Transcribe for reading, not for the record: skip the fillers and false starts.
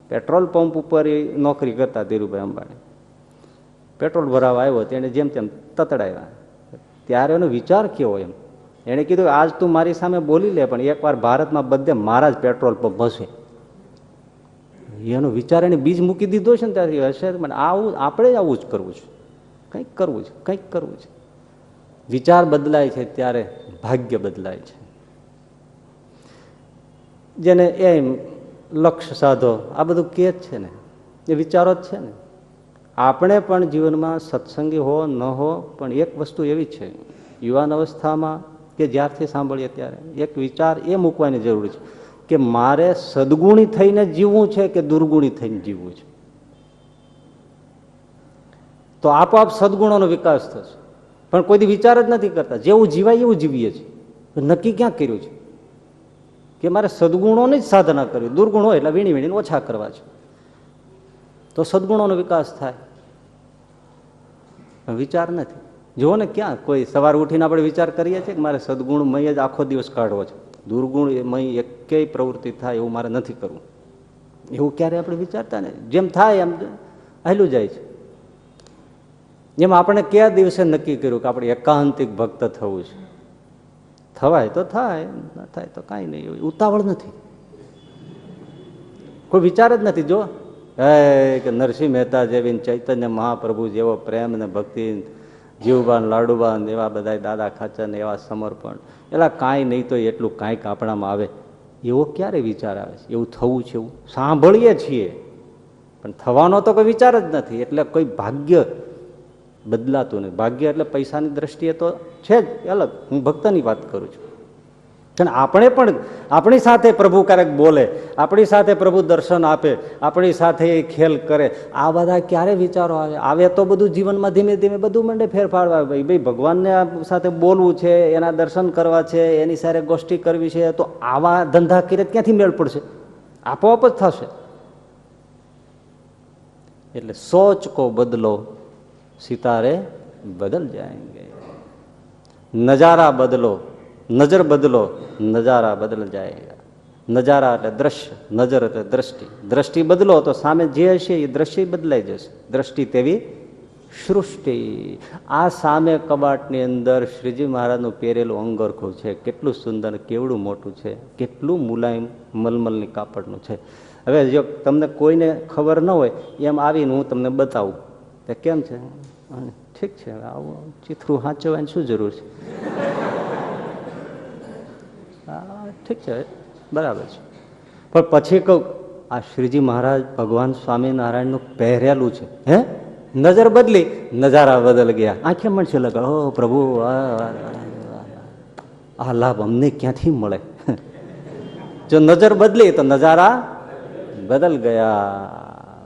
Petrol pump ઉપર એ નોકરી કરતા ધીરુભાઈ અંબાણી. પેટ્રોલ ભરાવા આવ્યો તેને જેમ તેમ તતડાવ્યા. ત્યારે એનો વિચાર કેવો એમ, એણે કીધું આજ તું મારી સામે બોલી લે, પણ એકવાર ભારતમાં બધે મારા જ પેટ્રોલ પંપ હશે. એનો વિચાર એને બીજ મૂકી દીધો છે ને ત્યારથી હશે. આવું આપણે આવું જ કરવું છે, કંઈક કરવું છે, કંઈક કરવું છે. વિચાર બદલાય છે ત્યારે ભાગ્ય બદલાય છે. જેને એમ લક્ષ્ય સાધો આ બધું કે જ છે ને, એ વિચારો જ છે ને. આપણે પણ જીવનમાં સત્સંગી હો ન હો, પણ એક વસ્તુ એવી છે, યુવાન અવસ્થામાં કે જ્યારથી સાંભળીએ ત્યારે એક વિચાર એ મૂકવાની જરૂર છે કે મારે સદગુણી થઈને જીવવું છે કે દુર્ગુણી થઈને જીવવું છે. તો આપોઆપ સદગુણોનો વિકાસ થશે. પણ કોઈ દી વિચાર જ નથી કરતા, જેવું જીવાય એવું જીવીએ છીએ. નક્કી ક્યાં કર્યું છે કે મારે સદગુણોની જ સાધના કરવી, દુર્ગુણ હોય એટલે વીણી વીણીને ઓછા કરવા છે, તો સદગુણોનો વિકાસ થાય. વિચાર નથી. જુઓ ને ક્યાં કોઈ સવાર ઉઠીને આપણે વિચાર કરીએ છીએ કે મારે સદગુણ મય જ આખો દિવસ કાઢવો છે, દુર્ગુણ મય એકેય પ્રવૃત્તિ થાય એવું મારે નથી કરવું, એવું ક્યારે આપણે વિચારતા ને. જેમ થાય એમ હાલ્યું જાય છે. જેમ આપણે કયા દિવસે નક્કી કર્યું કે આપણે એકાંતિક ભક્ત થવું છે, થવાય તો થાય, ન થાય તો કાંઈ નહીં, ઉતાવળ નથી, કોઈ વિચાર જ નથી. જો કે નરસિંહ મહેતા જેવી, ચૈતન્ય મહાપ્રભુ જેવો પ્રેમ ને ભક્તિ, જીવબાન લાડુબાન એવા બધા દાદા ખાચર ને એવા સમર્પણ, એલા કાંઈ નહીં તો એટલું કાંઈક આપણામાં આવે, એવો ક્યારે વિચાર આવે છે? એવું થવું છે એવું સાંભળીએ છીએ, પણ થવાનો તો કોઈ વિચાર જ નથી. એટલે કોઈ ભાગ્ય બદલાતું નથી. ભાગ્ય એટલે પૈસાની દ્રષ્ટિએ તો છે જ અલગ, હું ભક્તની વાત કરું છું. પણ આપણે પણ આપણી સાથે પ્રભુ ક્યારેક બોલે, આપણી સાથે પ્રભુ દર્શન આપે, આપણી સાથે એ ખેલ કરે, આ બધા ક્યારે વિચારો આવે? આવે તો બધું જીવનમાં ધીમે ધીમે બધું મંડે ફેરફાર આવે. ભાઈ ભગવાનને સાથે બોલવું છે, એના દર્શન કરવા છે, એની સાથે ગોષ્ઠી કરવી છે, તો આવા ધંધા કરે ક્યાંથી મેળ પડશે? આપોઆપ જ થશે. એટલે સોચ કો બદલો સિતારે બદલ જાએંગે, નજારા બદલો, નજર બદલો, નજારા બદલ જાયગા. નજારા એટલે દ્રશ્ય, નજર એટલે દ્રષ્ટિ. દ્રષ્ટિ બદલો તો સામે જે હશે એ દ્રશ્ય બદલાઈ જશે. દ્રષ્ટિ તેવી સૃષ્ટિ. આ સામે કબાટની અંદર શ્રીજી મહારાજનું પહેરેલું અંગરખું છે, કેટલું સુંદર, કેવડું મોટું છે, કેટલું મુલાયમ મલમલની કાપડનું છે. હવે જો તમને કોઈને ખબર ન હોય એમ આવીને હું તમને બતાવું કે કેમ છે, ઠીક છે, આવું ચીથરું સાચવવાની શું જરૂર છે? ઠીક છે, બરાબર છે. પણ પછી કહું આ શ્રીજી મહારાજ ભગવાન સ્વામિનારાયણનું પહેરેલું છે, હે, નજર બદલી, નજારા બદલ ગયા. આંખે મળશે લગા, ઓ પ્રભુ, આ લાભ અમને ક્યાંથી મળે? જો નજર બદલી તો નજારા બદલ ગયા.